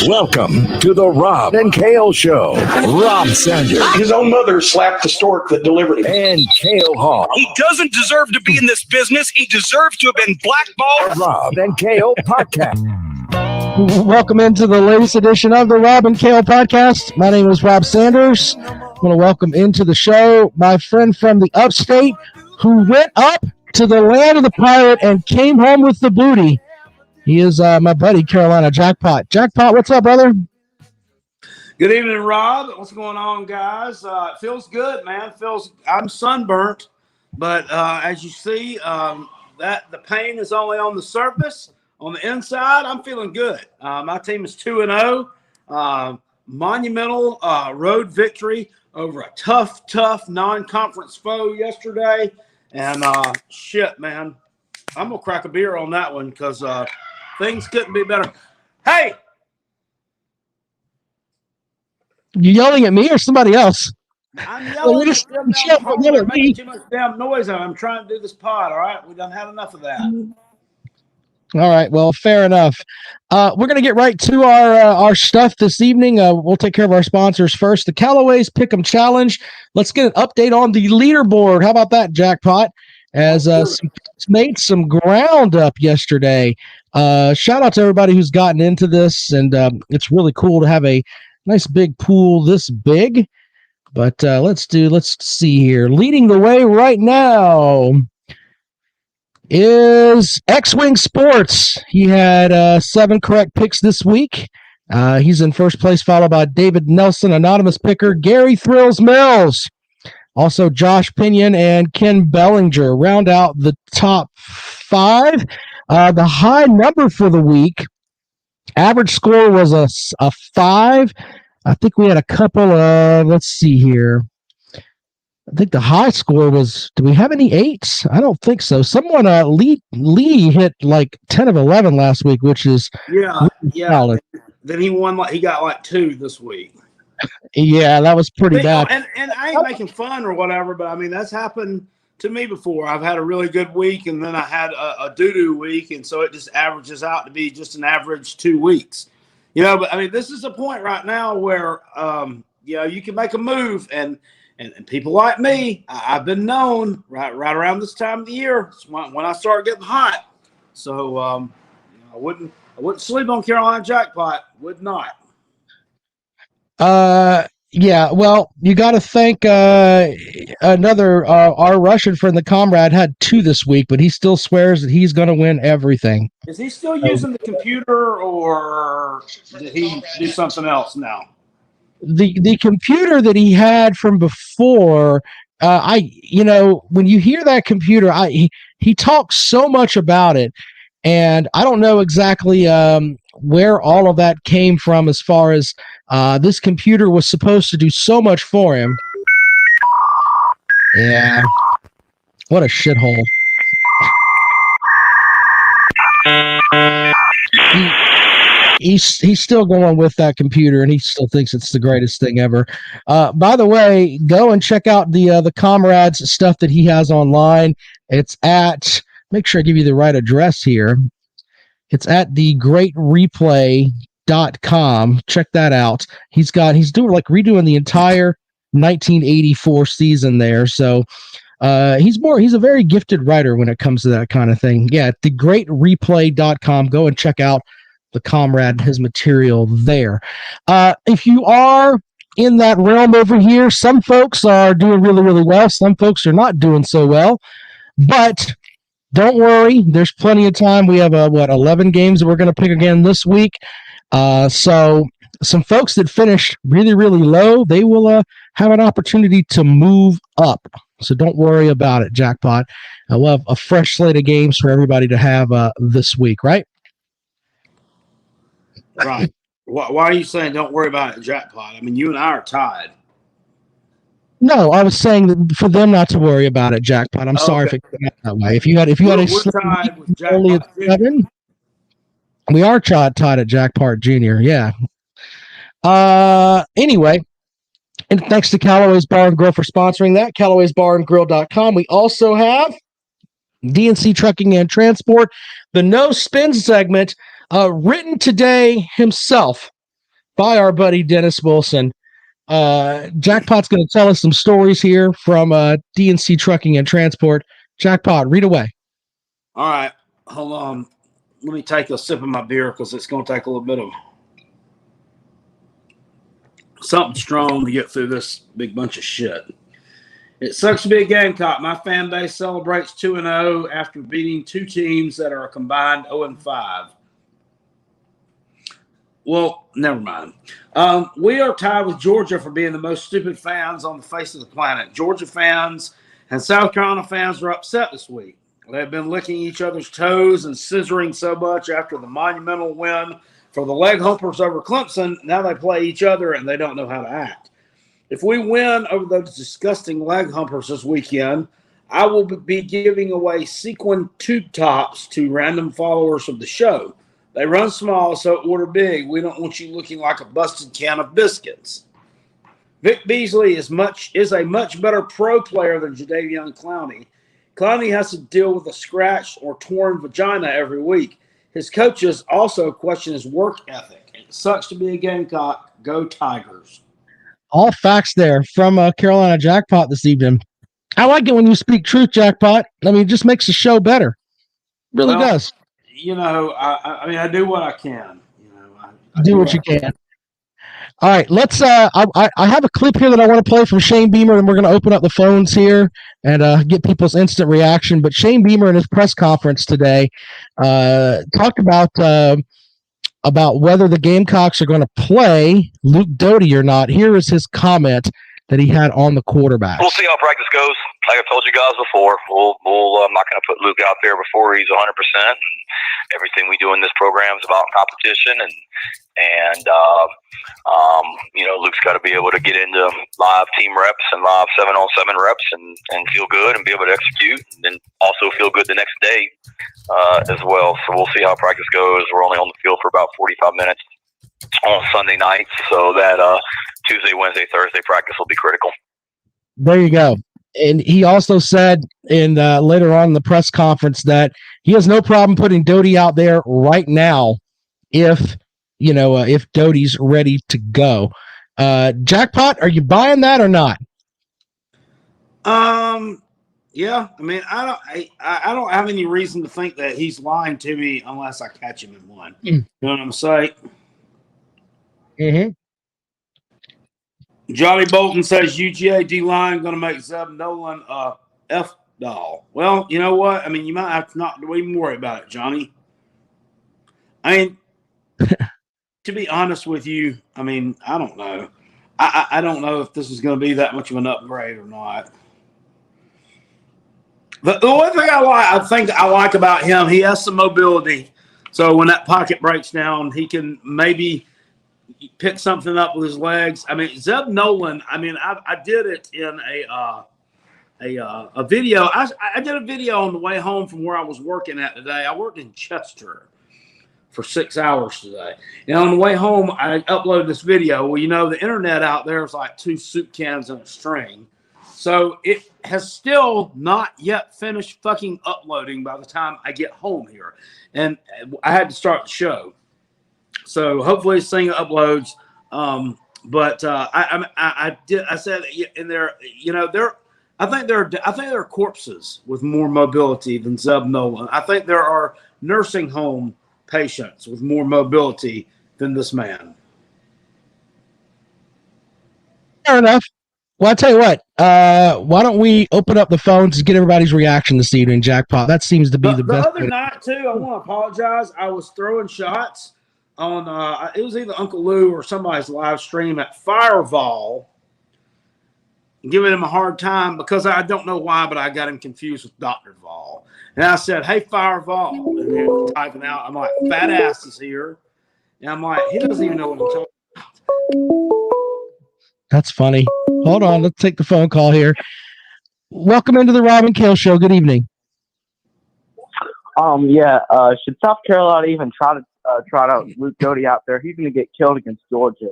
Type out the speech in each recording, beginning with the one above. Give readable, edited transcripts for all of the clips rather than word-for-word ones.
Welcome to the Rob and Kale Show. Rob Sanders. His own mother slapped the stork that delivered him. And Kale Hall. He doesn't deserve to be in this business. He deserves to have been blackballed. Rob and Kale Podcast. Welcome into the latest edition of the Rob and Kale Podcast. My name is Rob Sanders. I want to welcome into the show my friend from the upstate who went up to the land of the pirate and came home with the booty. He is my buddy, Carolina Jackpot. Jackpot, what's up, brother? Good evening, Rob. What's going on, guys? It feels good, man. I'm sunburnt, but as you see, that the pain is only on the surface. On the inside, I'm feeling good. My team is 2-0. Monumental road victory over a tough non-conference foe yesterday. And shit, man, I'm gonna crack a beer on that one because things couldn't be better. Hey, you yelling at me or somebody else? I'm yelling at them down the hall. They're making too much damn noise. I'm trying to do this pod. All right, we done had enough of that. All right, well, fair enough. We're going to get right to our stuff this evening. We'll take care of our sponsors first. The Callaway's Pick'em Challenge. Let's get an update on the leaderboard. How about that, Jackpot? As made some ground up yesterday. Shout out to everybody who's gotten into this, and it's really cool to have a nice big pool this big. But let's see here. Leading the way right now is X-Wing Sports. He had 7 correct picks this week. He's in first place, followed by David Nelson, anonymous picker, Gary Thrills Mills. Also, Josh Pinion and Ken Bellinger round out the top 5. The high number for the week, average score was a 5. I think we had a couple of, let's see here. I think the high score was, do we have any 8s? I don't think so. Someone, Lee hit like 10 of 11 last week, which is really solid. Then he won, he got like 2 this week. Yeah, that was pretty bad. And I ain't making fun or whatever, but I mean, that's happened to me before. I've had a really good week, and then I had a doo-doo week, and so it just averages out to be just an average 2 weeks. You know, but I mean, this is a point right now where, you can make a move, and people like me, I've been known right around this time of the year when I start getting hot. So I wouldn't sleep on Carolina Jackpot. Would not. Yeah, well, you got to thank another our Russian friend, the Comrade, had 2 this week, but he still swears that he's going to win everything. Is he still using the computer, or did he do something else now? The computer that he had from before, when you hear that computer, he talks so much about it, and I don't know exactly where all of that came from as far as this computer was supposed to do so much for him. Yeah. What a shithole. He's still going with that computer, and he still thinks it's the greatest thing ever. By the way, go and check out the Comrade's stuff that he has online. It's at, make sure I give you the right address here. It's at thegreatreplay.com. Check that out. He's doing redoing the entire 1984 season there. So he's a very gifted writer when it comes to that kind of thing. Yeah, thegreatreplay.com. Go and check out the Comrade, his material there. If you are in that realm over here, some folks are doing really, really well. Some folks are not doing so well. But don't worry, there's plenty of time. We have 11 games that we're going to pick again this week. So some folks that finished really, really low, they will have an opportunity to move up. So don't worry about it, Jackpot. We'll have a fresh slate of games for everybody to have this week, right? Right. Why are you saying don't worry about it, Jackpot? I mean, you and I are tied. No, I was saying that for them not to worry about it, Jackpot. I'm sorry if it came out that way. If you had a tied with only at 7, we are tied at Jackpot Jr. Yeah. Anyway, and thanks to Callaway's Bar and Grill for sponsoring that. Callaway'sBarandGrill.com. We also have DNC Trucking and Transport, the No Spin segment, written today himself by our buddy Dennis Wilson. Jackpot's going to tell us some stories here from DNC Trucking and Transport. Jackpot, read away. All right, hold on. Let me take a sip of my beer because it's going to take a little bit of something strong to get through this big bunch of shit. It sucks to be a Gamecock. My fan base celebrates 2-0 after beating two teams that are a combined 0-5. Well, never mind. We are tied with Georgia for being the most stupid fans on the face of the planet. Georgia fans and South Carolina fans are upset this week. They've been licking each other's toes and scissoring so much after the monumental win for the leg humpers over Clemson. Now they play each other and they don't know how to act. If we win over those disgusting leg humpers this weekend, I will be giving away sequin tube tops to random followers of the show. They run small, so order big. We don't want you looking like a busted can of biscuits. Vic Beasley is a much better pro player than Jadeveon Clowney. Clowney has to deal with a scratched or torn vagina every week. His coaches also question his work ethic. It sucks to be a Gamecock. Go Tigers. All facts there from Carolina Jackpot this evening. I like it when you speak truth, Jackpot. I mean, it just makes the show better. Really does. You know, I mean, I do what I can. You know, I do what you can. All right, let's. I have a clip here that I want to play from Shane Beamer, and we're going to open up the phones here and get people's instant reaction. But Shane Beamer in his press conference today talked about whether the Gamecocks are going to play Luke Doty or not. Here is his comment that he had on the quarterback. We'll see how practice goes. Like I've told you guys before, I'm not going to put Luke out there before he's 100%. And everything we do in this program is about competition, and you know, Luke's got to be able to get into live team reps and live 7-on-7 reps and feel good and be able to execute, and then also feel good the next day as well. So we'll see how practice goes. We're only on the field for about 45 minutes on Sunday nights, so that Tuesday, Wednesday, Thursday practice will be critical. There you go. And he also said in later on in the press conference that he has no problem putting Doty out there right now if Doty's ready to go. Jackpot, are you buying that or not? Yeah. I mean, I don't have any reason to think that he's lying to me unless I catch him in one. You know what I'm saying? Mm-hmm. Johnny Bolton says UGA D-line going to make Zeb Nolan a F-doll. Well, you know what? I mean, you might have to not even worry about it, Johnny. I mean, to be honest with you, I mean, I don't know. I don't know if this is going to be that much of an upgrade or not. The one thing I like about him, he has some mobility. So when that pocket breaks down, he can maybe pick something up with his legs. I mean, Zeb Nolan, I mean, I did it in a video. I did a video on the way home from where I was working at today. I worked in Chester for 6 hours today. And on the way home, I uploaded this video. Well, you know, the internet out there is like 2 soup cans and a string. So it has still not yet finished fucking uploading by the time I get home here. And I had to start the show. So hopefully this thing uploads. But I said in there, you know, I think there are corpses with more mobility than Zeb Nolan. I think there are nursing home patients with more mobility than this man. Fair enough. Well, I'll tell you what. Why don't we open up the phones to get everybody's reaction this evening, Jackpot? That seems to be the best. The other night, too, I want to apologize. I was throwing shots on it was either Uncle Lou or somebody's live stream at Fireball, giving him a hard time because I don't know why, but I got him confused with Dr. Vol. And I said, "Hey, Fireball," and they're typing out. I'm like, "Fat ass is here," and I'm like, he doesn't even know what I'm talking about. That's funny. Hold on, let's take the phone call here. Welcome into the Rob and Kale Show. Good evening. Should South Carolina even try out Luke Doty out there? He's going to get killed against Georgia.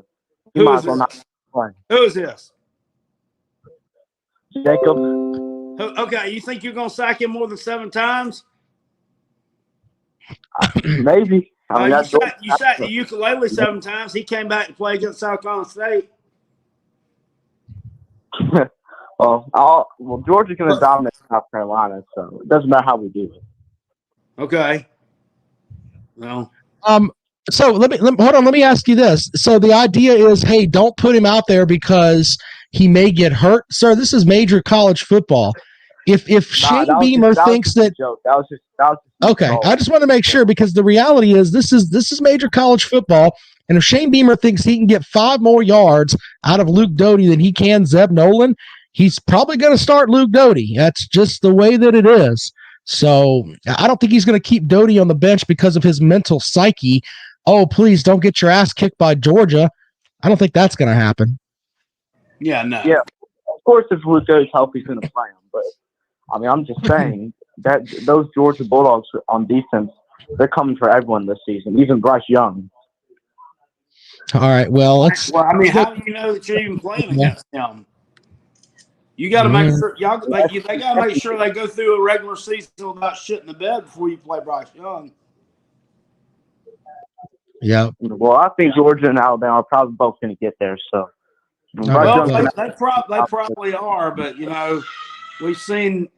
He might as well not play. Who is this? Jacob. Okay, you think you're going to sack him more than 7 times? Maybe. I mean, You sat the ukulele 7 times. He came back to play against South Carolina State. well, Georgia's going to dominate South Carolina, so it doesn't matter how we do it. Okay. Well. So let me hold on. Let me ask you this. So the idea is, hey, don't put him out there because he may get hurt. Sir, this is major college football. If Shane Beamer thinks that was just okay, I just want to make sure, because the reality is this is major college football, and if Shane Beamer thinks he can get 5 more yards out of Luke Doty than he can Zeb Nolan, he's probably going to start Luke Doty. That's just the way that it is. So I don't think he's going to keep Doty on the bench because of his mental psyche. Oh, please don't get your ass kicked by Georgia. I don't think that's going to happen. Yeah, no. Yeah, of course, if Luke Doty's healthy, he's going to play him. But I mean, I'm just saying that those Georgia Bulldogs on defense, they're coming for everyone this season, even Bryce Young. All right. Well, let's. Well, I mean, how do you know that you're even playing against him? You got to make sure they got to make sure they go through a regular season without shitting the bed before you play Bryce Young. Yeah. Well, I think Georgia and Alabama are probably both going to get there. So, well, they probably are, but we've seen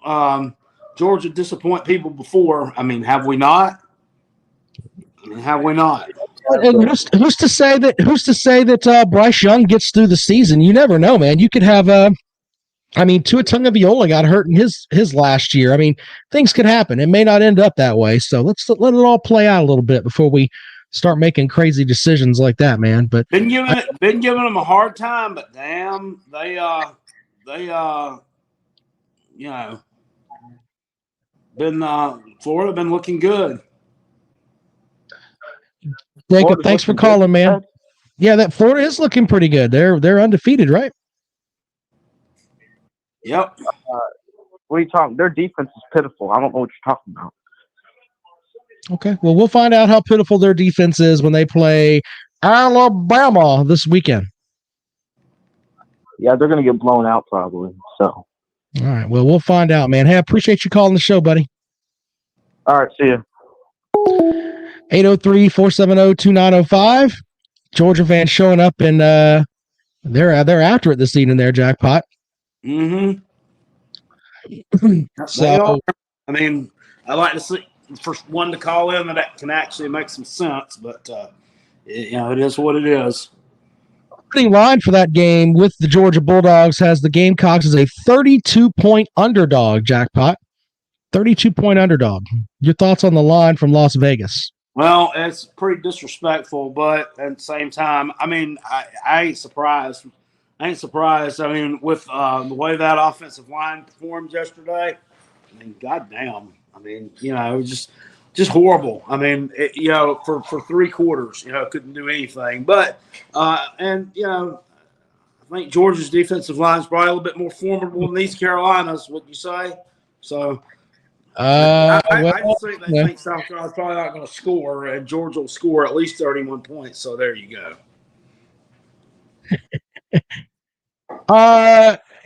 Georgia disappoint people before. I mean, have we not? And who's to say that Bryce Young gets through the season? You never know, man. You could have Tua Tagovailoa got hurt in his last year. I mean, things could happen. It may not end up that way. So let's let it all play out a little bit before we start making crazy decisions like that, man. But been giving them a hard time, but damn, Florida been looking good. Jacob, thanks for calling, man. Yeah, that Florida is looking pretty good. They're undefeated, right? Yep. What are you talking? Their defense is pitiful. I don't know what you're talking about. Okay. Well, we'll find out how pitiful their defense is when they play Alabama this weekend. Yeah, they're going to get blown out probably. So. All right. Well, we'll find out, man. Hey, I appreciate you calling the show, buddy. All right. See you. 803-470-2905. Georgia fans showing up, and they're after it this evening there, Jackpot. Mm-hmm. So, I mean, I like to see for one to call in that can actually make some sense, but it is what it is. Opening line for that game with the Georgia Bulldogs has the Gamecocks as a 32-point underdog, Jackpot. 32-point underdog. Your thoughts on the line from Las Vegas? Well, it's pretty disrespectful, but at the same time, I mean, I ain't surprised. I mean, with the way that offensive line performed yesterday, I mean, goddamn. I mean, just horrible. I mean, for 3 quarters, couldn't do anything. But I think Georgia's defensive line is probably a little bit more formidable than East Carolina's. What you say? So. I just think they think South Carolina's probably not going to score, and Georgia will score at least 31 points. So there you go.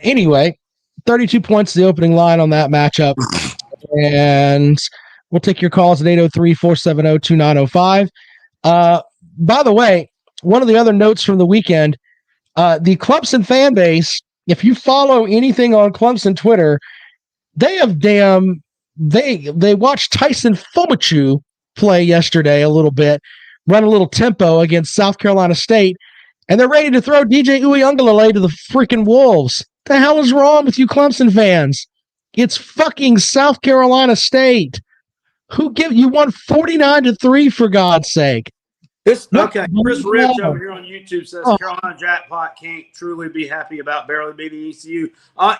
Anyway, 32 points the opening line on that matchup, and we'll take your calls at 803-470-2905. By the way, one of the other notes from the weekend, the Clemson fan base, if you follow anything on Clemson Twitter, they have they watched Tyson Fomachu play yesterday a little bit, run a little tempo against South Carolina State, and they're ready to throw DJ Uiagalelei to the freaking Wolves. The hell is wrong with you Clemson fans? It's fucking South Carolina State. You won 49-3 for God's sake. Okay, Chris Rich over here on YouTube says Carolina Jackpot can't truly be happy about barely beating ECU.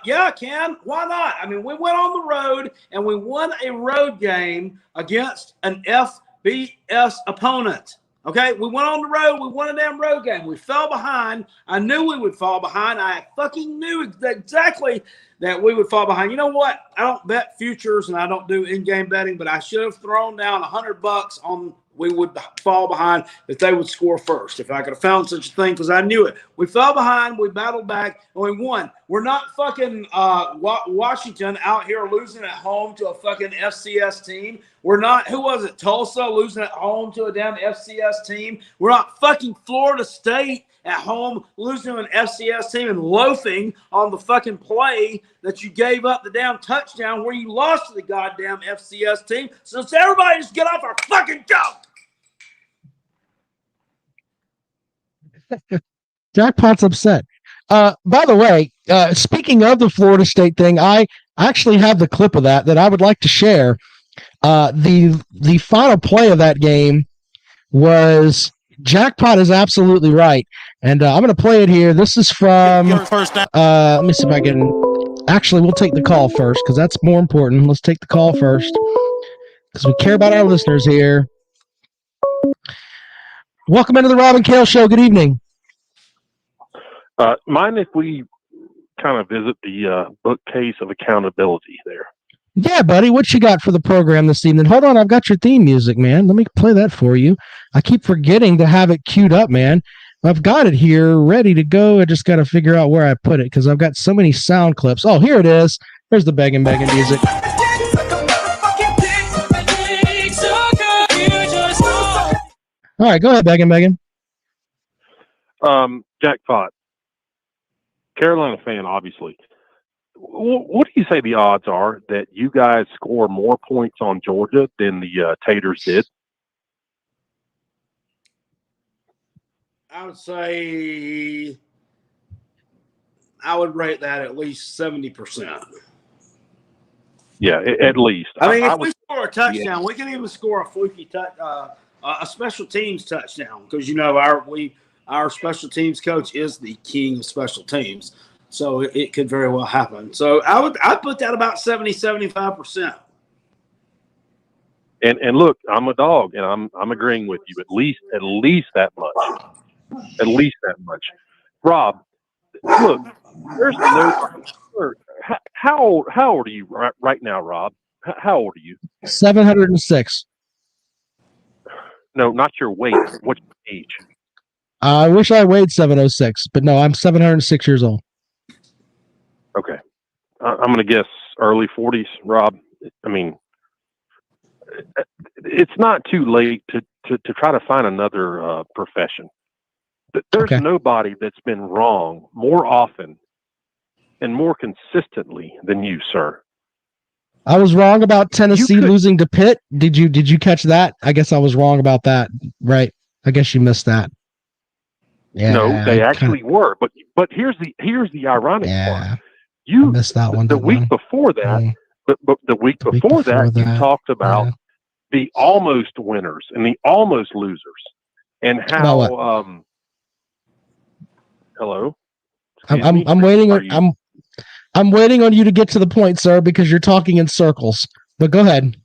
Yeah, I can. Why not? I mean, we went on the road and we won a road game against an FBS opponent. Okay, we went on the road. We won a damn road game. We fell behind. I knew we would fall behind. I fucking knew exactly that we would fall behind. You know what? I don't bet futures and I don't do in-game betting, but I should have thrown down $100 on we would fall behind if they would score first. If I could have found such a thing, because I knew it. We fell behind, we battled back, and we won. We're not fucking Washington out here losing at home to a fucking FCS team. We're not, who was it, Tulsa losing at home to a damn FCS team. We're not fucking Florida State at home losing to an FCS team and loafing on the fucking play that you gave up the damn touchdown where you lost to the goddamn FCS team. So everybody just get off our fucking joke. Jackpot's upset. By the way, speaking of the Florida State thing, I actually have the clip of that I would like to share. The final play of that game was Jackpot is absolutely right. And I'm going to play it here. This is from, let me see if I can, actually, we'll take the call first because that's more important. Let's take the call first because we care about our listeners here. Welcome into the Rob and Kale Show. Good evening. Mind if we kind of visit the bookcase of accountability there? Yeah, buddy. What you got for the program this evening? Hold on. I've got your theme music, man. Let me play that for you. I keep forgetting to have it queued up, man. I've got it here ready to go. I just got to figure out where I put it because I've got so many sound clips. Oh, here it is. There's the begging music. All right, go ahead, begging. Jackpot. Carolina fan, obviously. What do you say the odds are that you guys score more points on Georgia than the Taters did? I would say I would rate that at least 70%. Yeah, at least. I mean, if we score a touchdown, we can even score a fluky a special teams touchdown because our special teams coach is the king of special teams, so it could very well happen. So I'd put that about 70-75%. And look, I'm a dog, and I'm agreeing with you. At least that much. At least that much. Rob, look, there's no. How old are you right now, Rob? How old are you? 706. No, not your weight. What's your age? I wish I weighed 706, but no, I'm 706 years old. Okay. I'm going to guess early 40s, Rob. I mean, it's not too late to try to find another profession. There's nobody that's been wrong more often and more consistently than you, sir. I was wrong about Tennessee losing to Pitt. Did you catch that? I guess I was wrong about that, right? I guess you missed that. Yeah, no, they actually were. But here's the ironic part. You missed that one. The week before that, but the week before that, you talked about the almost winners and the almost losers, and how. Hello. I'm waiting. I'm waiting on you to get to the point, sir, because you're talking in circles. But go ahead.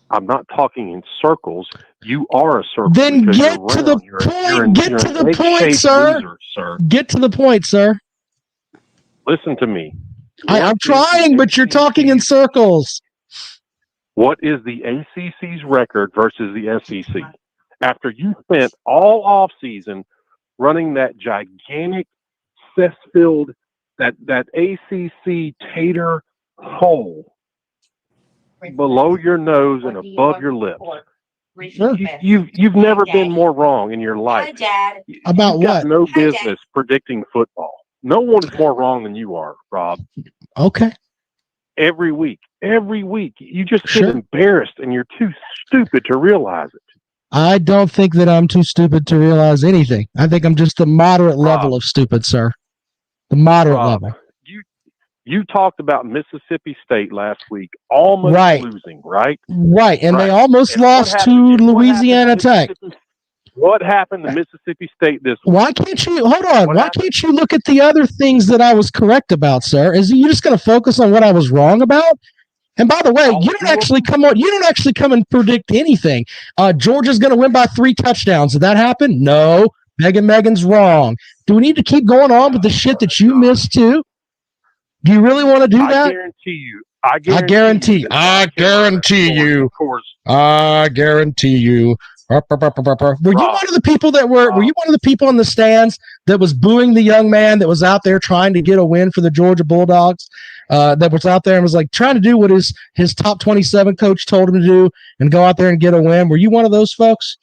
I'm not talking in circles. You are a circle. Then get to the point. Get to the point, sir. Get to the point, sir. Listen to me. I'm trying, but you're talking in circles. What is the ACC's record versus the SEC? After you spent all off season running that gigantic cess-filled, that ACC tater hole below your nose and above your lips. You've never been more wrong in your life. About You've got what? no business predicting football. No one is more wrong than you are, Rob. Okay. Every week. You just get embarrassed and you're too stupid to realize it. I don't think that I'm too stupid to realize anything. I think I'm just the moderate level of stupid, sir. The moderate level. You talked about Mississippi State last week, almost losing, right? Right, and they almost lost to Louisiana Tech. What happened to Mississippi State this week? Why can't you hold on? Why can't you look at the other things that I was correct about, sir? Is you just going to focus on what I was wrong about? And by the way, you don't actually come and predict anything. Georgia's going to win by 3 touchdowns. Did that happen? No. Megan's wrong. Do we need to keep going on with the shit that you missed too? Do you really want to do I that? guarantee you. I guarantee you. Were you one of the people that were you one of the people in the stands that was booing the young man that was out there trying to get a win for the Georgia Bulldogs? That was out there and was like trying to do what his top 27 coach told him to do and go out there and get a win. Were you one of those folks?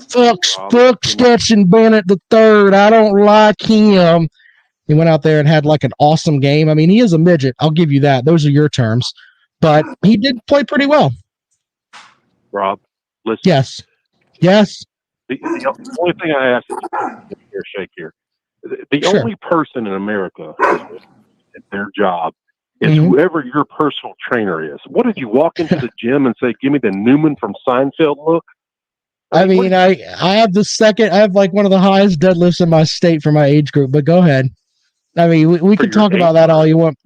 Fuck Stetson Bennett the third. I don't like him. He went out there and had like an awesome game. I mean, he is a midget. I'll give you that. Those are your terms. But he did play pretty well. Rob, listen. Yes. Yes. The only thing I ask is shake here. The Sure. only person in America at their job is whoever your personal trainer is. What did you walk into the gym and say, give me the Newman from Seinfeld look? I mean, I have I have like one of the highest deadlifts in my state for my age group, but go ahead. I mean, we can talk about that all you want.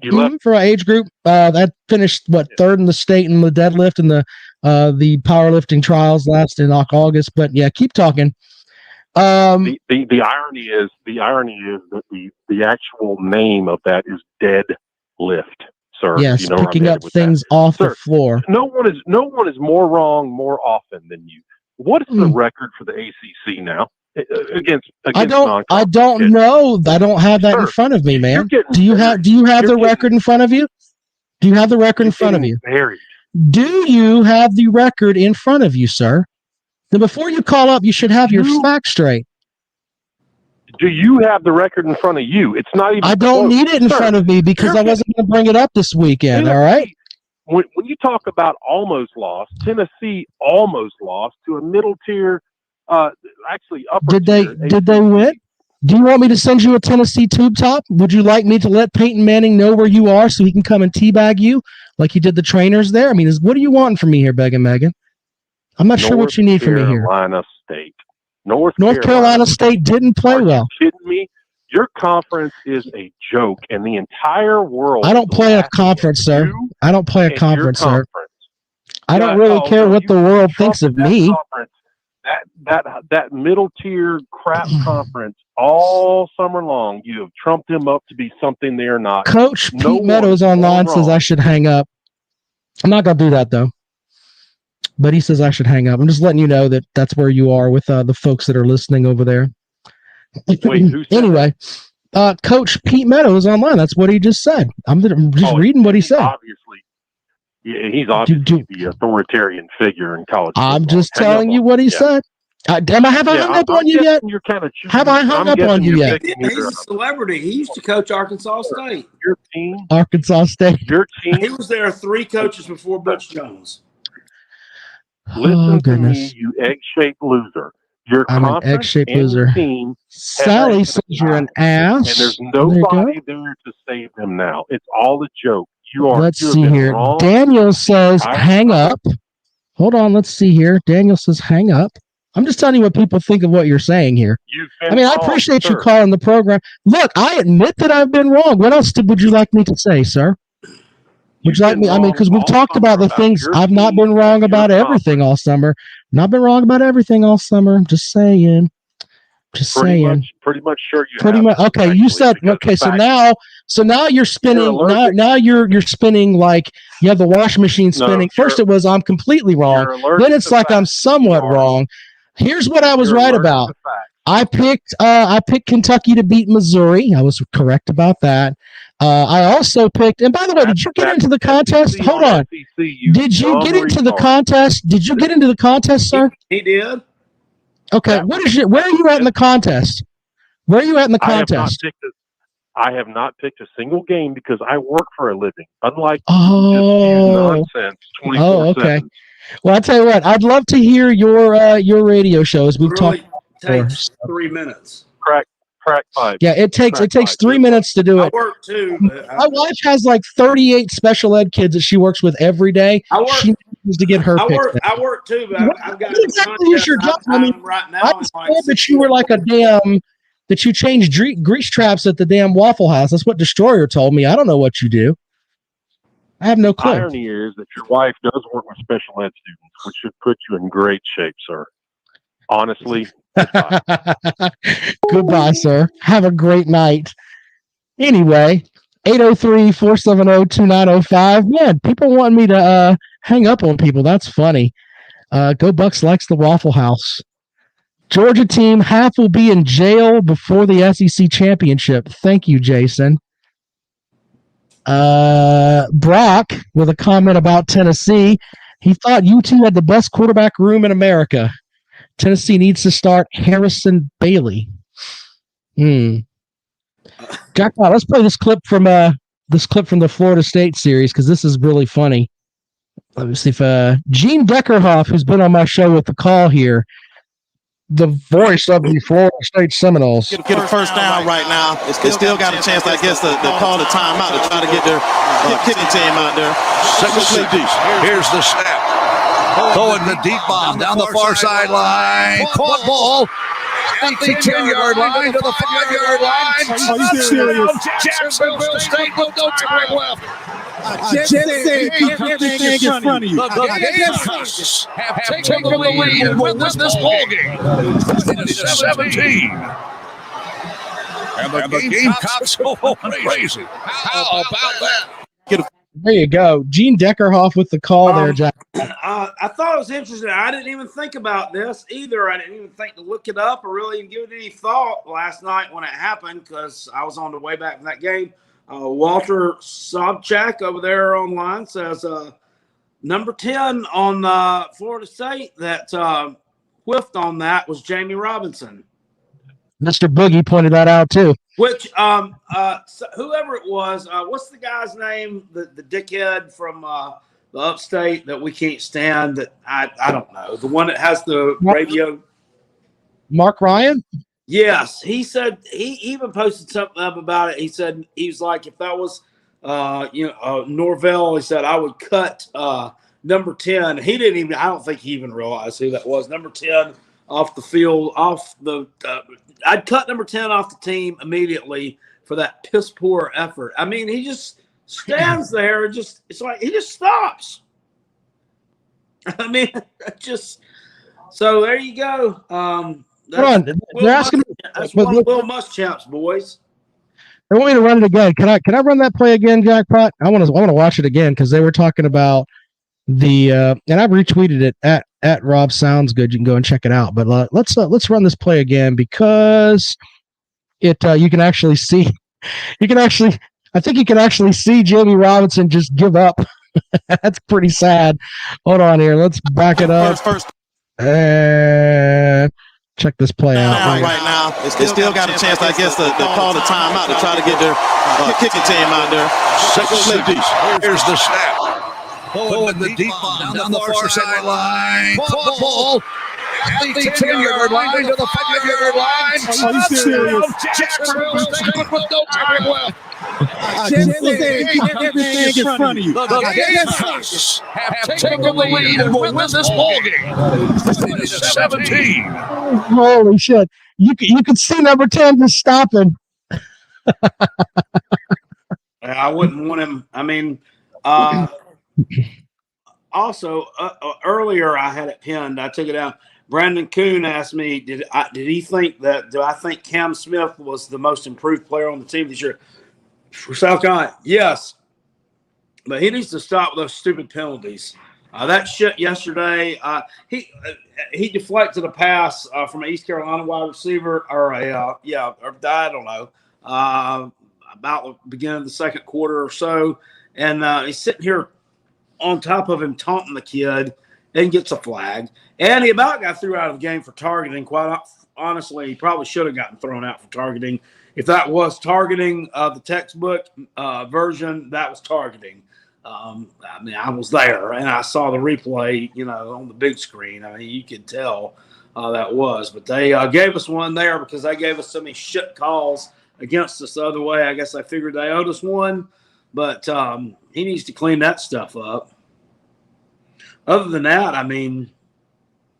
For my age group, I finished third in the state in the deadlift and the powerlifting trials last in August. But yeah, keep talking. The irony is that the actual name of that is deadlift, sir. Yes, you know picking up things off the floor. No one is more wrong more often than you. What is the record for the ACC now? Against I don't know. I don't have that in front of me, man. Do you have the record in front of you? Do you have the record in front of you? Do you have the record in front of you, sir? Then before you call up, you should have your facts straight. Do you have the record in front of you? It's not even. I don't need it in front of me because I wasn't going to bring it up this weekend. All right. When you talk about almost lost, Tennessee almost lost to a middle tier, actually upper tier. Did they win? Do you want me to send you a Tennessee tube top? Would you like me to let Peyton Manning know where you are so he can come and teabag you like he did the trainers there? I mean, what are you wanting from me here, Megan? I'm not sure what you need from me here. North Carolina State didn't play well. Are you kidding me? Your conference is a joke, and the entire world. I don't play a conference, sir. I don't play a conference, sir. I don't really care what the world thinks of me. That middle tier crap conference all summer long. You have trumped them up to be something they're not. Coach Pete Meadows online says I should hang up. I'm not gonna do that though. But he says I should hang up. I'm just letting you know that that's where you are with the folks that are listening over there. Wait, who said anyway, Coach Pete Meadows online. That's what he just said. I'm just reading what he said. He's obviously the authoritarian figure in college football. I'm just telling you what he said. Have I hung up on you yet? Have I hung up on you yet? He's a celebrity. He used to coach Arkansas State. Your team? Arkansas State. Your team? He was there 3 coaches before Butch Jones. Listen to me, you egg-shaped loser. I'm an egg-shaped loser. Sally says you're an ass. And there's nobody there to save them now. It's all a joke. Let's see here. Daniel says hang up. Hold on. Let's see here. Daniel says hang up. I'm just telling you what people think of what you're saying here. I mean, I appreciate you calling the program. Look, I admit that I've been wrong. What else would you like me to say, sir? Would you like me? I mean, because we've talked about the things. I've not been wrong about everything all summer. Not been wrong about everything all summer. Just saying. Pretty much sure you. Pretty much. Okay, you said okay. So now you're spinning. Now you're spinning like you have the washing machine spinning. First it was I'm completely wrong. Then it's like I'm somewhat wrong. Here's what I was right about. I picked Kentucky to beat Missouri. I was correct about that. I also picked, and by the way, did you get into the contest? Hold on. Did you get into the contest? Did you get into the contest, sir? He did. Okay. Where are you at in the contest? Where are you at in the contest? I have not picked a single game because I work for a living. Unlike nonsense 24/7. Oh, okay. Well, I'll tell you what. I'd love to hear your radio shows. We've talked. Takes 3 minutes. Crack 5. Yeah, it takes 3 minutes to do it. I work too. My wife has like 38 special ed kids that she works with every day. She needs to get her picks. I work too, but I've got exactly is your job. I mean, right now. I was told that you were like a damn that you changed grease traps at the damn Waffle House. That's what Destroyer told me. I don't know what you do. I have no clue. The irony is that your wife does work with special ed students, which should put you in great shape, sir. Honestly. Goodbye, sir. Have a great night. Anyway, 803-470-2905. Man, people want me to hang up on people. That's funny. Go Bucks likes the Waffle House. Georgia team, half will be in jail before the SEC championship. Thank you, Jason. Brock with a comment about Tennessee. He thought UT had the best quarterback room in America. Tennessee needs to start Harrison Bailey. Jackpot, let's play this clip from the Florida State series because this is really funny. Let me see if Gene Deckerhoff, who's been on my show with the call here, the voice of the Florida State Seminoles. Get a first down right now. They still got a chance, I guess, to call the timeout to try to get their kicking team out there. Second safety. Here's the snap. Throwing the deep bomb down the far sideline. Caught ball at the 10-yard line to the 5-yard line. Are you serious? Jacksonville State with no time left. Just say keep everything in front of you. The Gamecocks have taken the lead and win this ball game. 17. And the Gamecocks go crazy. How about that? There you go. Gene Deckerhoff with the call there, Jack. I thought it was interesting. I didn't even think about this either. I didn't even think to look it up or really even give it any thought last night when it happened because I was on the way back from that game. Walter Sobchak over there online says number 10 on Florida State that whiffed on that was Jamie Robinson. Mr. Boogie pointed that out too. Which so whoever it was, what's the guy's name? The dickhead from the upstate that we can't stand. That I don't know. The one that has the radio. Mark Ryan. Yes, he said he even posted something up about it. He said he was like, if that was Norvell, he said I would cut number 10. He didn't even. I don't think he even realized who that was. Number 10 off the field, off the. I'd cut number 10 off the team immediately for that piss poor effort. I mean, he just stands there and it's like he just stops. I mean, so there you go. Hold on, they're asking me. That's one of Will Muschamp's boys. They want me to run it again. Can I run that play again, Jackpot? I want to watch it again because they were talking about the and I've retweeted it at Rob Sounds Good. You can go and check it out. But let's run this play again because it you can actually see I think you can actually see Jamie Robinson just give up. That's pretty sad. Hold on here. Let's back it up. And check this play out. Right now, they still got a chance, I guess, to call the timeout to try to get their kicking team out there. Second safety. Here's the snap. Throwing the deep bomb down the far sideline. Caught ball at the 10-yard line to the 5-yard line. Are you serious? Jacksonville State with no time left. Just say keep everything in front of you. The Gamecocks have taken the lead and will win this ball game. 17. Holy shit! You can see number 10 just stopping. I wouldn't want him. I mean, also earlier I had it pinned. I took it out. Brandon Kuhn asked me, did he think that? Do I think Cam Smith was the most improved player on the team this year for South Carolina? Yes, but he needs to stop with those stupid penalties. That shit yesterday. He deflected a pass from an East Carolina wide receiver, or I don't know, about the beginning of the second quarter or so, and he's sitting here on top of him taunting the kid and gets a flag. And he about got thrown out of the game for targeting. Quite honestly, he probably should have gotten thrown out for targeting. If that was targeting, the textbook version, that was targeting. I mean, I was there and I saw the replay, on the big screen. I mean, you could tell that was. But they gave us one there because they gave us so many shit calls against us the other way. I guess I figured they owed us one. But he needs to clean that stuff up. Other than that, I mean,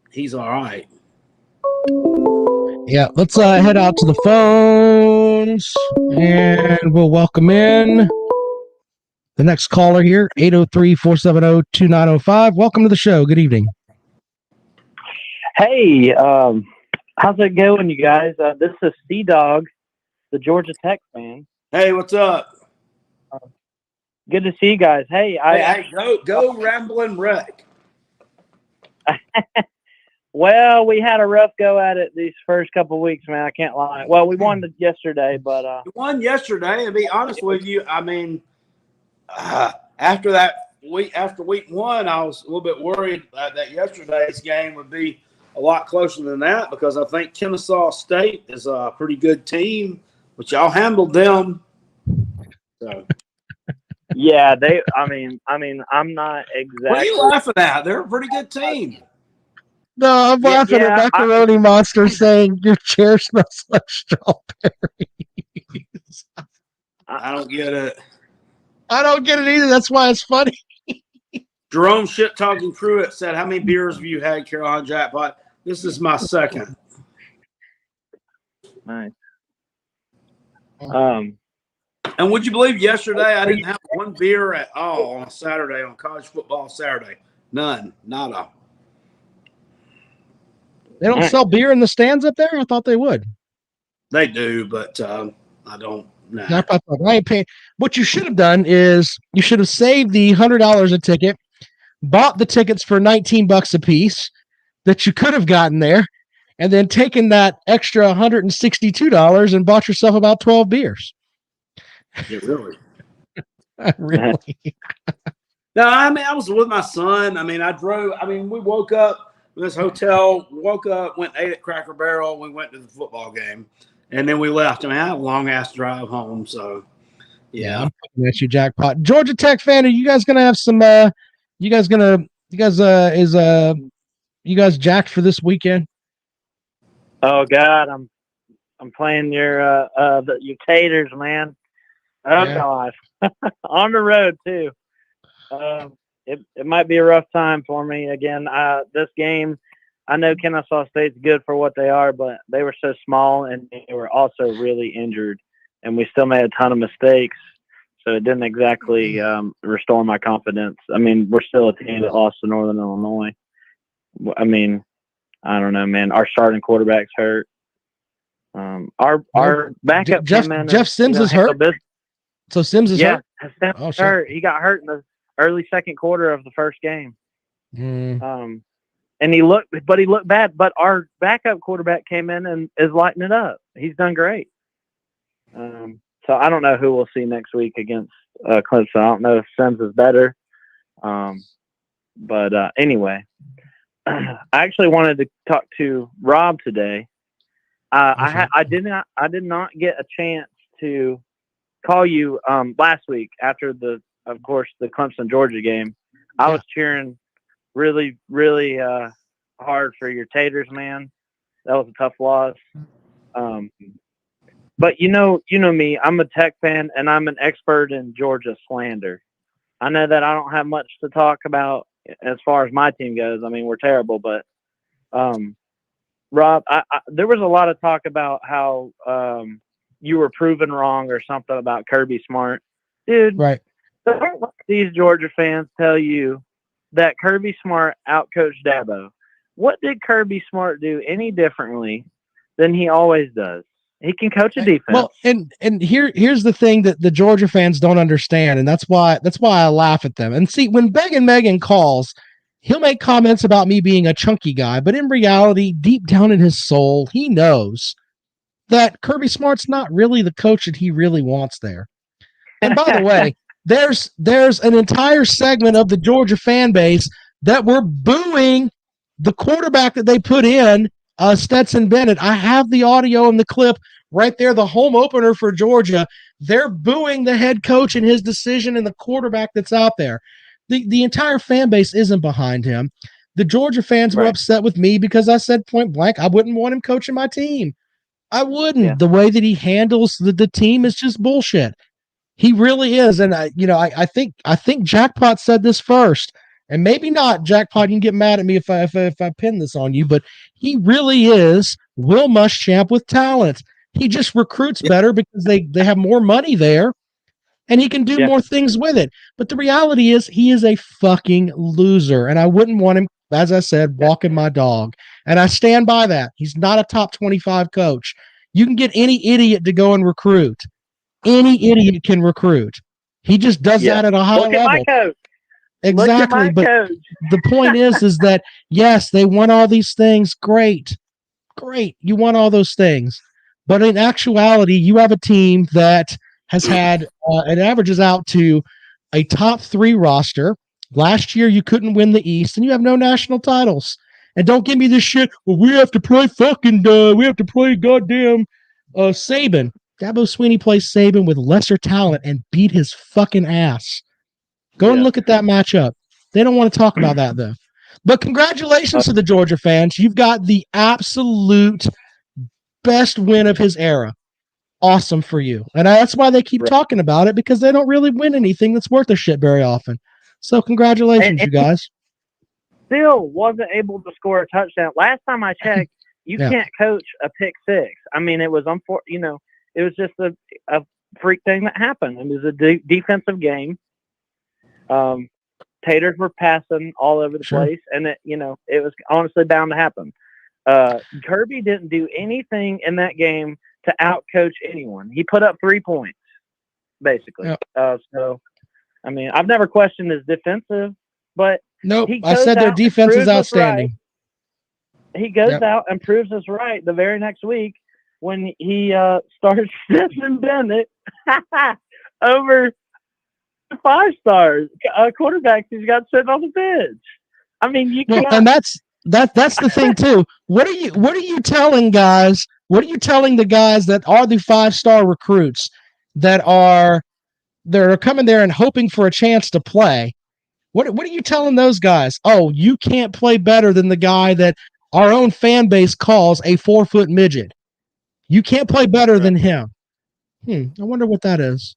he's all right. Yeah, let's head out to the phones, and we'll welcome in the next caller here, 803-470-2905. Welcome to the show. Good evening. Hey, how's it going, you guys? This is C-Dog, the Georgia Tech fan. Hey, what's up? Good to see you guys. Hey, Hey, go Ramblin' Wreck. Well, we had a rough go at it these first couple of weeks, man. I can't lie. Well, we won yesterday, but You won yesterday. To be honest with you, I mean, after week one, I was a little bit worried that yesterday's game would be a lot closer than that because I think Kennesaw State is a pretty good team, but y'all handled them. So. Yeah, I mean, I'm not exactly. What are you laughing at? They're a pretty good team. No, I'm laughing at Macaroni Monster saying your chair smells like strawberries. I don't get it. I don't get it either. That's why it's funny. Jerome Shit Talking Pruitt said, "How many beers have you had, Carolina Jackpot?" This is my second. Nice. And would you believe yesterday I didn't have one beer at all on Saturday, on college football Saturday? None. Nada. They don't sell beer in the stands up there? I thought they would. They do, but I don't know. I ain't paying. What you should have done is you should have saved the $100 a ticket, bought the tickets for $19 a piece that you could have gotten there, and then taken that extra $162 and bought yourself about 12 beers. Yeah, really? Really? No, I mean, I was with my son. I mean, we woke up in this hotel, went and ate at Cracker Barrel. We went to the football game, and then we left. I mean, I had a long-ass drive home, so, yeah. I'm looking at you, Jackpot. Georgia Tech fan, are you guys going to have some, you guys jacked for this weekend? Oh, God, I'm playing your taters, man. Oh, yeah. Gosh. On the road, too. It might be a rough time for me again. This game, I know Kennesaw State's good for what they are, but they were so small and they were also really injured, and we still made a ton of mistakes, so it didn't exactly restore my confidence. I mean, we're still a team that lost to Northern Illinois. I mean, I don't know, man. Our starting quarterback's hurt. Our backup Jeff Sims is hurt. So Sims is hurt. Yeah, hurt. He got hurt in the early second quarter of the first game. Mm. And he looked bad. But our backup quarterback came in and is lighting it up. He's done great. So I don't know who we'll see next week against Clemson. I don't know if Sims is better. But anyway, I actually wanted to talk to Rob today. I did not get a chance to call you last week after the Clemson Georgia game. I was cheering really, really hard for your Taters, man. That was a tough loss. But you know me, I'm a Tech fan and I'm an expert in Georgia slander. I know that I don't have much to talk about as far as my team goes. I mean, we're terrible, but Rob, there was a lot of talk about how you were proven wrong or something about Kirby Smart. Dude, right. Don't let these Georgia fans tell you that Kirby Smart outcoached Dabo. What did Kirby Smart do any differently than he always does? He can coach a defense. Well, and here's the thing that the Georgia fans don't understand, and that's why I laugh at them. And see, when Megan calls, he'll make comments about me being a chunky guy, but in reality, deep down in his soul, he knows that Kirby Smart's not really the coach that he really wants there. And by the way, there's an entire segment of the Georgia fan base that were booing the quarterback that they put in, Stetson Bennett. I have the audio and the clip right there, the home opener for Georgia. They're booing the head coach and his decision and the quarterback that's out there. The entire fan base isn't behind him. The Georgia fans were upset with me because I said point blank, I wouldn't want him coaching my team. I wouldn't. Yeah. The way that he handles the team is just bullshit. He really is. And I think Jackpot said this first, and maybe not. Jackpot, you can get mad at me if I pin this on you, but he really is Will Muschamp with talent. He just recruits better because they have more money there, and he can do more things with it. But the reality is he is a fucking loser, and I wouldn't want him, as I said, walking my dog. And I stand by that. He's not a top 25 coach. You can get any idiot to go and recruit. Any idiot can recruit. He just does that at a high Look level. at my coach. Exactly. But coach. the point is that, yes, they won all these things. Great. You won all those things. But in actuality, you have a team that has had, it averages out to a top 3 roster. Last year, you couldn't win the East, and you have no national titles. And don't give me this shit. Well, we have to play goddamn Saban. Dabo Swinney plays Saban with lesser talent and beat his fucking ass. Go and look at that matchup. They don't want to talk about that, though. But congratulations to the Georgia fans. You've got the absolute best win of his era. Awesome for you. And that's why they keep talking about it, because they don't really win anything that's worth a shit very often. So congratulations, you guys. Still wasn't able to score a touchdown. Last time I checked, you can't coach a pick six. I mean, it was it was just a freak thing that happened. It was a defensive game. Taters were passing all over the place, and it was honestly bound to happen. Kirby didn't do anything in that game to outcoach anyone. He put up 3 points, basically. Yep. So, I mean, I've never questioned his defensive, but nope, I said their defense is outstanding. He goes out and proves us right the very next week when he started Stetson Bennett over 5 stars quarterbacks he's got sitting on the bench. I mean, you can't. And that's the thing too. What are you telling guys? What are you telling the guys that are the 5-star recruits that are coming there and hoping for a chance to play? What are you telling those guys? Oh, you can't play better than the guy that our own fan base calls a 4-foot midget. You can't play better than him. I wonder what that is.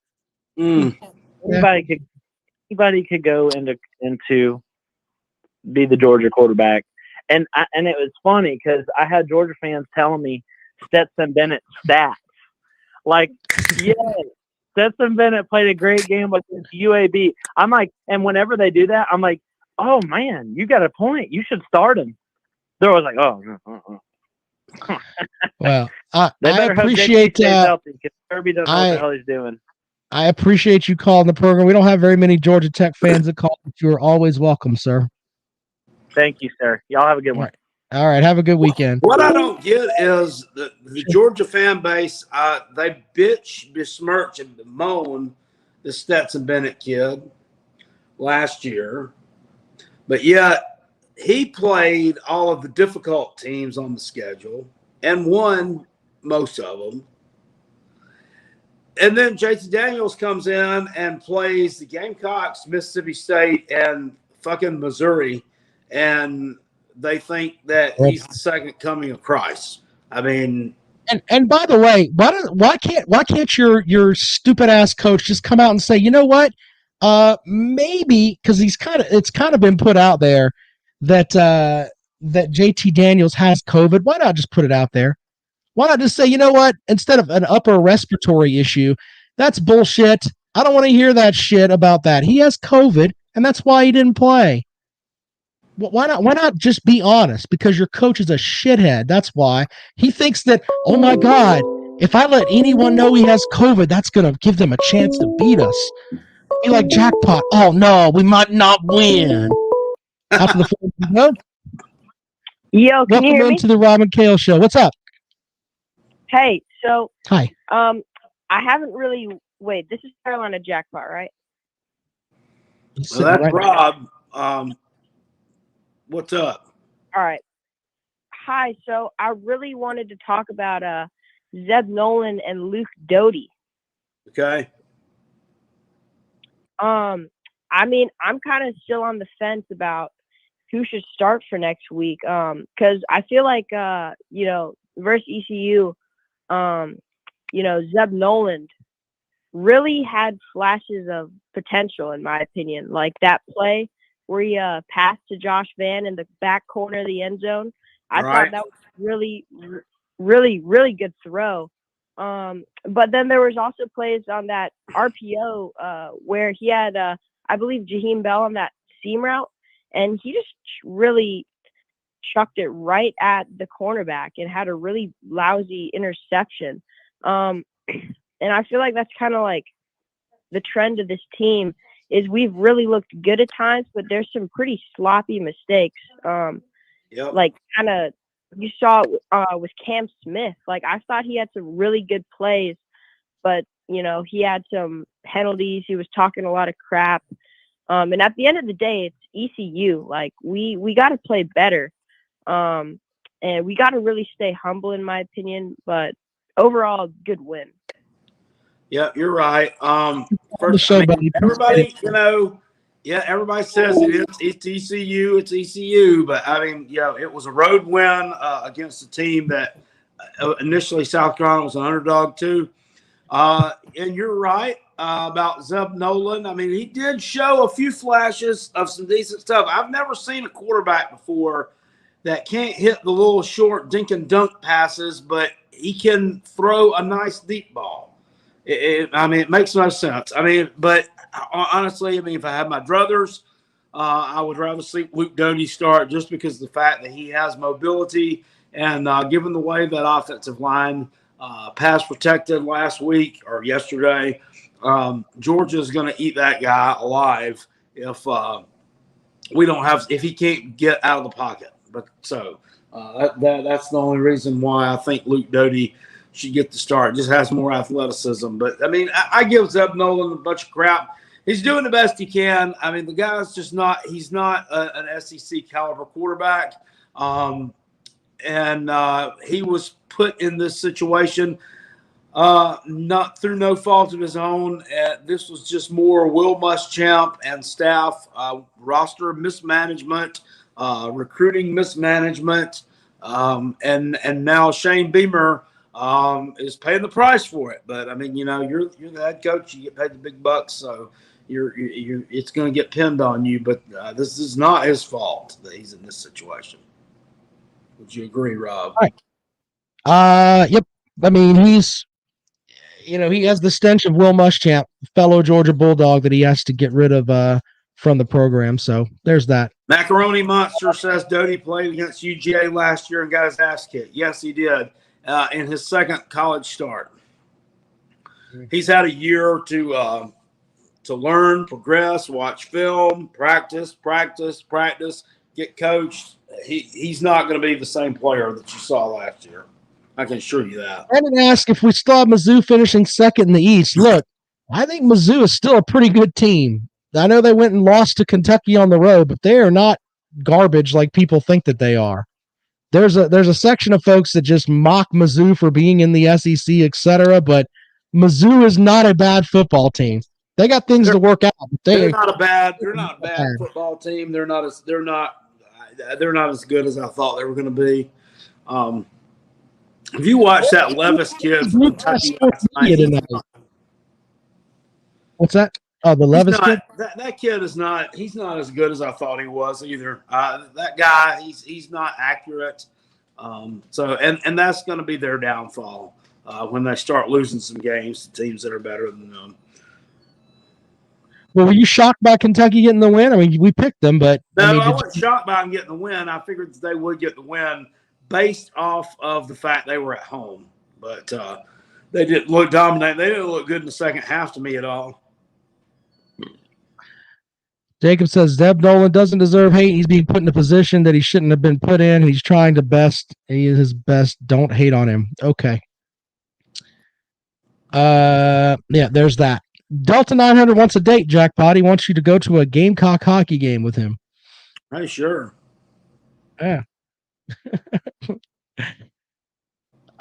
Anybody could go into be the Georgia quarterback, and it was funny because I had Georgia fans telling me Stetson Bennett stats. Like, Stetson Bennett played a great game against UAB. I'm like, and whenever they do that, I'm like, oh man, you got a point. You should start him. They're always like, oh. Well, I appreciate Kirby doesn't know what the hell he's doing. I appreciate you calling the program. We don't have very many Georgia Tech fans that call, but you're always welcome, sir. Thank you, sir. Y'all have a good one. All right, have a good weekend. What I don't get is the Georgia fan base, they bitch, besmirch, and bemoan the Stetson Bennett kid last year. But yet, he played all of the difficult teams on the schedule and won most of them. And then JT Daniels comes in and plays the Gamecocks, Mississippi State, and fucking Missouri, and they think that he's the second coming of Christ. I mean, and by the way, why can't your stupid ass coach just come out and say, you know what? Maybe because it's kind of been put out there that JT Daniels has COVID. Why not just put it out there? Why not just say, you know what? Instead of an upper respiratory issue, that's bullshit. I don't want to hear that shit about that. He has COVID, and that's why he didn't play. Why not just be honest? Because your coach is a shithead. That's why. He thinks that, oh my God, if I let anyone know he has COVID, that's going to give them a chance to beat us. Be like jackpot. Oh no, we might not win. After the no? Yo, can you hear me? Welcome to the Robin Kale Show. What's up? Hey, so hi. I haven't really this is Carolina Jackpot, right? So that's right. Rob. What's up? All right. Hi. So I really wanted to talk about Zeb Nolan and Luke Doty. Okay. I mean, I'm kind of still on the fence about who should start for next week. Because I feel like versus ECU, Zeb Nolan really had flashes of potential, in my opinion. Like that play where he passed to Josh Vann in the back corner of the end zone. I thought that was really, really, really good throw. But then there was also plays on that RPO where he had, I believe, Jaheim Bell on that seam route, and he just really chucked it right at the cornerback and had a really lousy interception. And I feel like that's kind of like the trend of this team is we've really looked good at times, but there's some pretty sloppy mistakes. Like kind of you saw it with Cam Smith. Like I thought he had some really good plays, but he had some penalties. He was talking a lot of crap. And at the end of the day, it's ECU. Like we got to play better. And we got to really stay humble, in my opinion. But overall, good win. Yeah, you're right. First, everybody, everybody says it's ECU, it's ECU, but it was a road win against a team that initially South Carolina was an underdog to. And you're right about Zeb Nolan. I mean, he did show a few flashes of some decent stuff. I've never seen a quarterback before that can't hit the little short dink and dunk passes, but he can throw a nice deep ball. It makes no sense. But honestly, if I had my druthers, I would rather see Luke Doty start just because of the fact that he has mobility. And given the way that offensive line pass protected last week or yesterday, Georgia's going to eat that guy alive if he can't get out of the pocket. But that's the only reason why I think Luke Doty should get the start. Just has more athleticism. But I give Zeb Nolan a bunch of crap. He's doing the best he can. The guy's just he's not an SEC caliber quarterback. And he was put in this situation not through no fault of his own. This was just more Will Muschamp and staff roster mismanagement, recruiting mismanagement, and now Shane Beamer is paying the price for it. But you're the head coach, you get paid the big bucks, so it's going to get pinned on you. But this is not his fault that he's in this situation. Would you agree, Rob? Right. Yep. He has the stench of Will Muschamp, fellow Georgia Bulldog, that he has to get rid of from the program. So there's that. Macaroni Monster says Doty played against UGA last year and got his ass kicked. Yes, he did. In his second college start. He's had a year to learn, progress, watch film, practice, get coached. He's not going to be the same player that you saw last year. I can assure you that. I didn't ask if we still have Mizzou finishing second in the East. Look, I think Mizzou is still a pretty good team. I know they went and lost to Kentucky on the road, but they are not garbage like people think that they are. There's a section of folks that just mock Mizzou for being in the SEC, etc. But Mizzou is not a bad football team. They got things to work out. They're not a bad football team. They're not as good as I thought they were going to be. If you watch that Levis kid from Kentucky last night, what's that? Oh, the Levis kid? That kid is not. He's not as good as I thought he was either. That guy, he's not accurate. And that's going to be their downfall when they start losing some games to teams that are better than them. Well, were you shocked by Kentucky getting the win? We picked them, but no, I wasn't shocked by them getting the win. I figured that they would get the win based off of the fact they were at home. But they didn't look dominant. They didn't look good in the second half to me at all. Jacob says Zeb Nolan doesn't deserve hate. He's being put in a position that he shouldn't have been put in. He's trying to best. He is his best. Don't hate on him. Okay. Yeah, there's that. Delta 900 wants a date, Jackpot. He wants you to go to a Gamecock hockey game with him. Hey, sure. Yeah.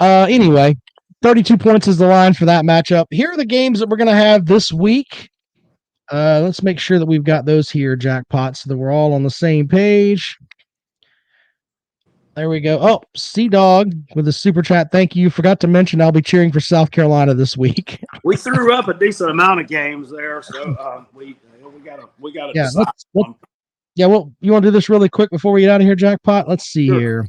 Anyway, 32 points is the line for that matchup. Here are the games that we're going to have this week. Let's make sure that we've got those here, Jackpot, so that we're all on the same page. There we go. Oh, Sea-Dog with a super chat. Thank you. Forgot to mention I'll be cheering for South Carolina this week. We threw up a decent amount of games there, so we got to decide. Well, you want to do this really quick before we get out of here, Jackpot? Let's see here.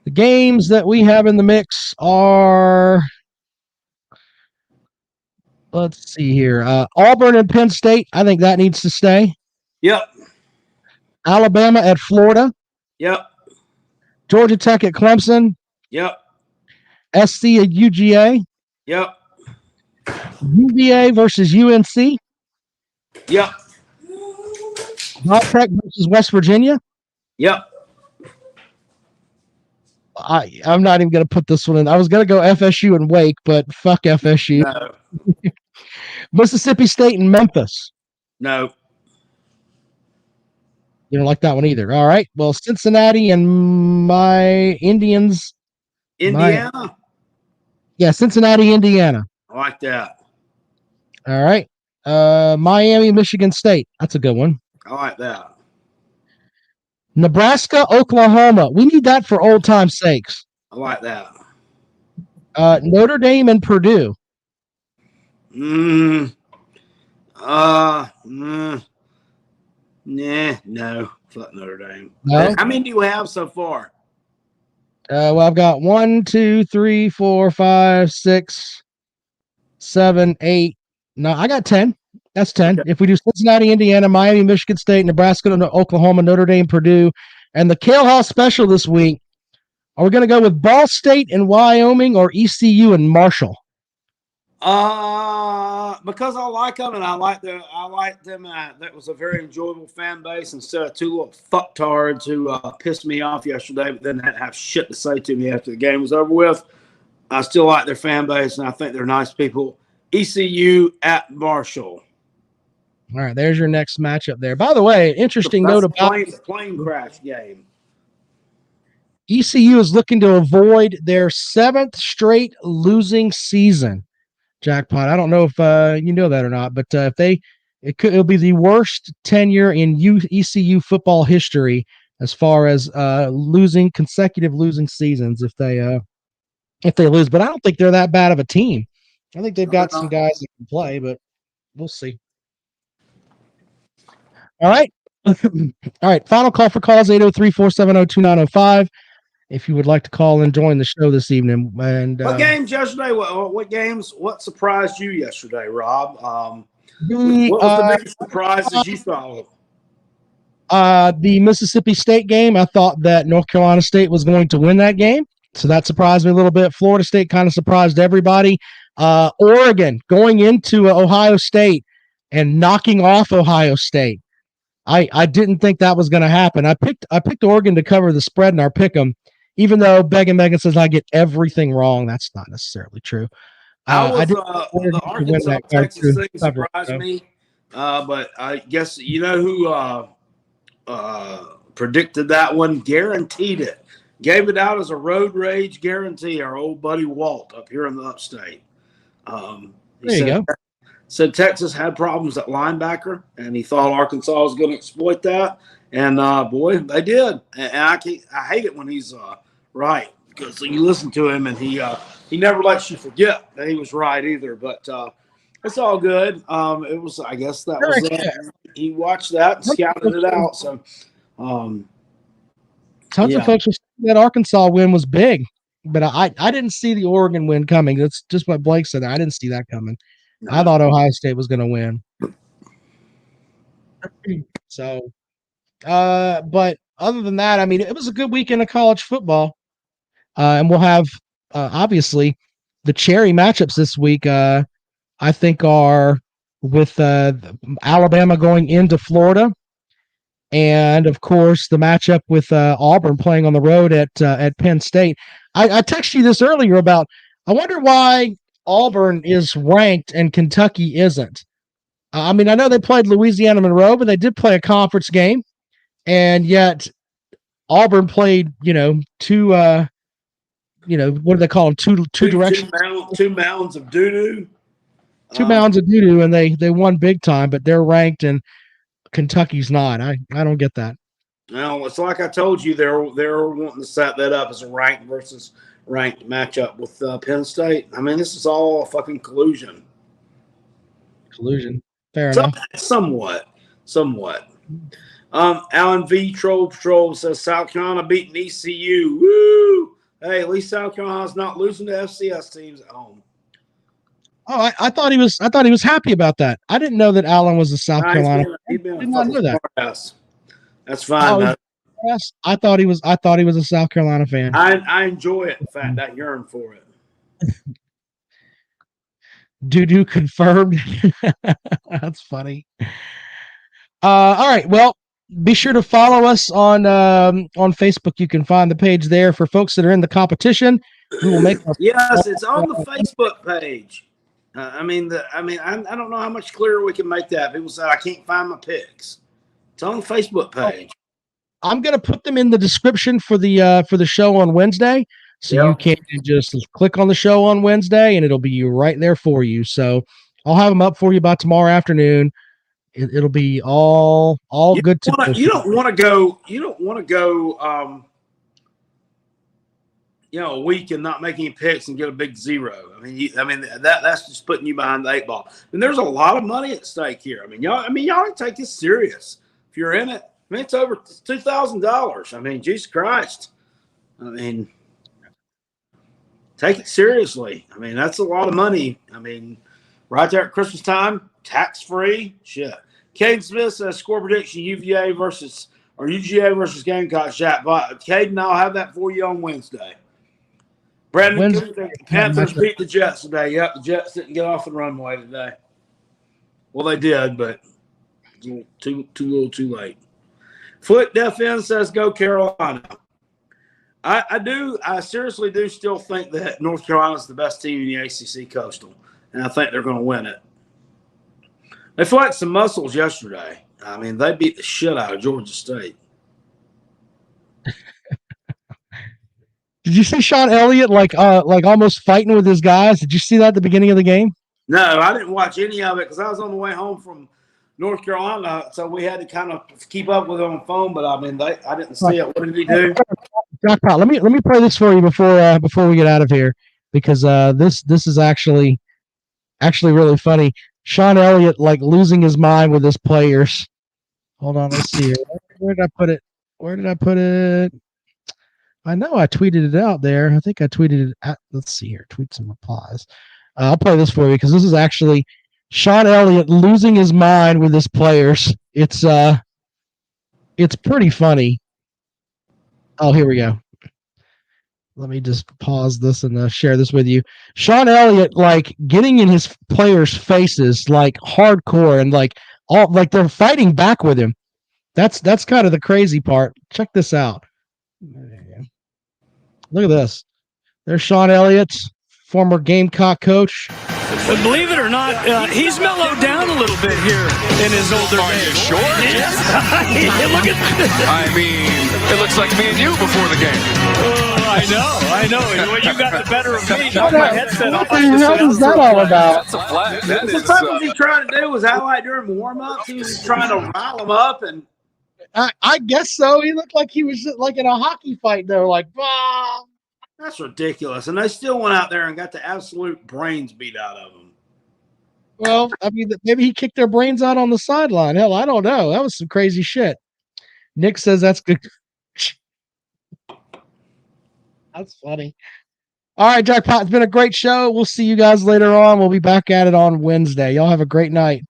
The games that we have in the mix are, let's see here. Auburn and Penn State. I think that needs to stay. Yep. Alabama at Florida. Yep. Georgia Tech at Clemson. Yep. SC at UGA. Yep. UVA versus UNC. Yep. Tech versus West Virginia. Yep. I'm not even going to put this one in. I was going to go FSU and Wake, but fuck FSU. No. Mississippi State and Memphis. No. You don't like that one either. All right. Well, Cincinnati and my Indians. Indiana? Cincinnati, Indiana. I like that. All right. Miami, Michigan State. That's a good one. I like that. Nebraska, Oklahoma. We need that for old time's sakes. I like that. Notre Dame and Purdue. Nah, no. Fuck Notre Dame. No? How many do you have so far? Well, I've got 1, 2, 3, 4, 5, 6, 7, 8. No, I got 10. That's 10. Okay. If we do Cincinnati, Indiana, Miami, Michigan State, Nebraska, Oklahoma, Notre Dame, Purdue, and the Kale House special this week, are we going to go with Ball State and Wyoming or ECU and Marshall? Because I like them and I like them. That was a very enjoyable fan base instead of two little fucktards who pissed me off yesterday, but then didn't have shit to say to me after the game was over with. I still like their fan base and I think they're nice people. ECU at Marshall. All right, there's your next matchup there. By the way, interesting note about the plane crash game. ECU is looking to avoid their 7th straight losing season. Jackpot. I don't know if you know that or not, but it'll be the worst tenure in ECU football history as far as consecutive losing seasons if they lose. But I don't think they're that bad of a team. I think they've got some guys that can play, but we'll see. All right. All right. Final call for calls 803-470-2905. If you would like to call and join the show this evening. And what games yesterday? What games? What surprised you yesterday, Rob? What was the biggest surprises you saw? The Mississippi State game. I thought that North Carolina State was going to win that game, so that surprised me a little bit. Florida State kind of surprised everybody. Oregon going into Ohio State and knocking off Ohio State. I didn't think that was going to happen. I picked Oregon to cover the spread in our pick'em. Even though Megan says I get everything wrong, that's not necessarily true. The Arkansas Texas thing surprised me, but I guess you know who predicted that one, guaranteed it, gave it out as a road rage guarantee. Our old buddy Walt up here in the Upstate. There you go. Said Texas had problems at linebacker, and he thought Arkansas was going to exploit that. And boy, they did. And I hate it when he's right, because you listen to him and he never lets you forget that he was right either. But it's all good. It was, I guess that was it. He watched that and scouted it out. So tons of folks were saying that Arkansas win was big, but I didn't see the Oregon win coming. That's just what Blake said. I didn't see that coming. No. I thought Ohio State was going to win. So, but other than that, I mean, it was a good weekend of college football. And we'll have, obviously, the cherry matchups this week, I think, are with Alabama going into Florida. And, of course, the matchup with Auburn playing on the road at Penn State. I texted you this earlier about, I wonder why Auburn is ranked and Kentucky isn't. I mean, I know they played Louisiana Monroe, but they did play a conference game. And yet Auburn played, two what do they call them? Two directions. Two mounds of doo-doo. Two mounds of doo-doo, and they won big time, but they're ranked and Kentucky's not. I don't get that. No, it's like I told you, they're wanting to set that up as a ranked versus ranked matchup with Penn State. I mean, this is all a fucking collusion. Collusion. Fair enough. Somewhat. Alan V. Troll Patrol says South Carolina beating ECU. Woo! Hey, at least South Carolina's not losing to FCS teams at home. Oh, I thought he was happy about that. I didn't know that Alan was a South Carolina. I did not know that. That's fine. Man. Yes, I thought he was a South Carolina fan. I enjoy it. In fact, I yearn for it. Doo confirmed. That's funny. All right. Well, be sure to follow us on Facebook. You can find the page there for folks that are in the competition. We will make. Yes, it's on the Facebook page. I don't know how much clearer we can make that. People say I can't find my picks. It's on the Facebook page. I'm going to put them in the description for the show on Wednesday, so you can just click on the show on Wednesday, and it'll be right there for you. So I'll have them up for you by tomorrow afternoon. It'll be all good to go. You don't want to go. You don't want to go. A week and not make any picks and get a big zero. That's just putting you behind the 8-ball. And there's a lot of money at stake here. Y'all take this serious. If you're in it, it's over $2,000. Jesus Christ. Take it seriously. That's a lot of money. Right there at Christmas time, tax free. Shit. Caden Smith says score prediction: UGA versus Gamecocks. Caden, I'll have that for you on Wednesday. Brandon, the Panthers beat the Jets today. Yep, the Jets didn't get off the runway today. Well, they did, but too late. Foot FN says go Carolina. I seriously do still think that North Carolina's the best team in the ACC Coastal, and I think they're going to win it. They flexed some muscles yesterday. They beat the shit out of Georgia State. Did you see Sean Elliott like almost fighting with his guys? Did you see that at the beginning of the game? No, I didn't watch any of it because I was on the way home from North Carolina, so we had to kind of keep up with it on the phone. But I didn't see it. What did he do? Let me play this for you before we get out of here, because this is actually really funny. Sean Elliott losing his mind with his players. Hold on, let's see here. Where did I put it? I know I tweeted it out there. I think I tweeted it at, let's see here, tweets and replies. I'll play this for you because this is actually Sean Elliott losing his mind with his players. It's pretty funny. Oh, here we go. Let me just pause this and share this with you. Sean Elliott getting in his players' faces hardcore and they're fighting back with him. That's kind of the crazy part. Check this out. Look at this. There's Sean Elliott, former Gamecock coach. But believe it or not, he's mellowed down a little bit here in his older days. Short? Yes. Look at it looks like me and you before the game. Oh, I know. Well, you got the better of me. Knock my headset off. What the hell is that all about? That's a flag. What was he trying to do? Was that during warm-ups? He was trying to rile him up and. I guess so. He looked like he was in a hockey fight. They were like, bah. That's ridiculous. And they still went out there and got the absolute brains beat out of them. Well, maybe he kicked their brains out on the sideline. Hell, I don't know. That was some crazy shit. Nick says that's good. That's funny. All right, Jackpot. It's been a great show. We'll see you guys later on. We'll be back at it on Wednesday. Y'all have a great night.